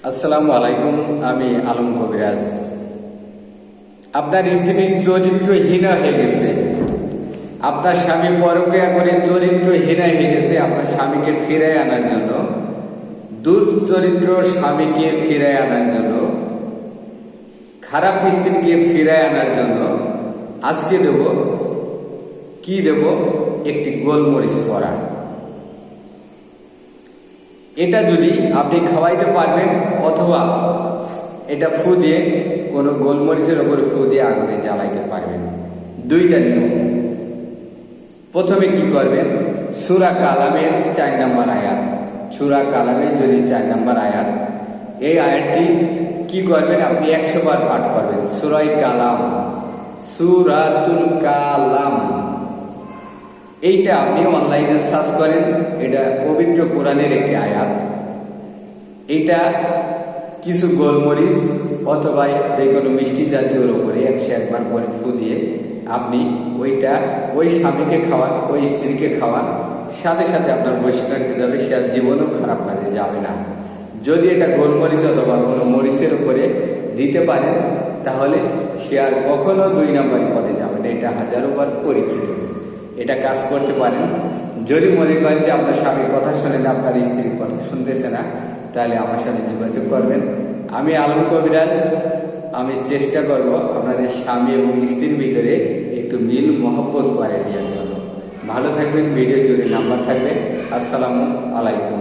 আসসালামু আলাইকুম। আমি আলম কবিরাজ। আপনার স্ত্রী চরিত্রহীন হয়ে গেছে, আপনার স্বামী পরকীয়া করে চরিত্রহীন হয়ে গেছে। আপনার স্বামীকে ফিরায় আনার জন্য, দুর্চরিত্র স্বামীকে ফিরায় আনার জন্য, খারাপ স্ত্রীকে ফিরায় আনার জন্য আজকে দেব একটি গোলমরিচ পড়া। এটা যদি আপনি খাওয়াইতে পারবেন অথবা এটা ফু দিয়ে কোনো গোলমরিচের ওপরে ফু দিয়ে আগুনে জ্বালাইতে পারবেন, দুইটা নিয়ম। প্রথমে কি করবেন, সূরা কালামের 4 নম্বর আয়াত, সূরা কালামের যদি 4 নম্বর আয়াত, এই আয়াতটি কি করবেন, আপনি 100 বার পাঠ করবেন। সূরা কালাম, সূরাতুল কালাম, এইটা আপনি অনলাইনে সার্চ করেন। এটা পবিত্র কোরআনের একটি আয়াত। এইটা কিছু গোলমরিচ অথবা যে কোনো মিষ্টি জাতীয়র উপরে 101 বার করে ফু দিয়ে আপনি ওই স্বামীকে খাওয়ান, ওই স্ত্রীকে খাওয়ান, সাথে সাথে আপনার বসে থাকতে যাবে, সে আর জীবনেও খারাপ কাজে যাবে না। যদি এটা গোলমরিচ অথবা কোনো মরিচের উপরে দিতে পারেন তাহলে সে আর কখনো 2 নম্বর পদে যাবে না। এটা 1000 বার পরীক্ষিত, এটা কাজ করতে পারেন। যদি মনে করেন যে আপনার স্বামীর কথা শোনেন, আপনার স্ত্রীর কথা শুনতেছে না, তাহলে আমার সাথে যোগাযোগ করবেন। আমি আলম কবিরাজ। আমি চেষ্টা করব আপনাদের স্বামী এবং স্ত্রীর ভিতরে একটু মিল মহব্বত করে দেওয়ার জন্য। ভালো থাকবেন। ভিডিও জুড়ে নাম্বার থাকবে। আসসালামু আলাইকুম।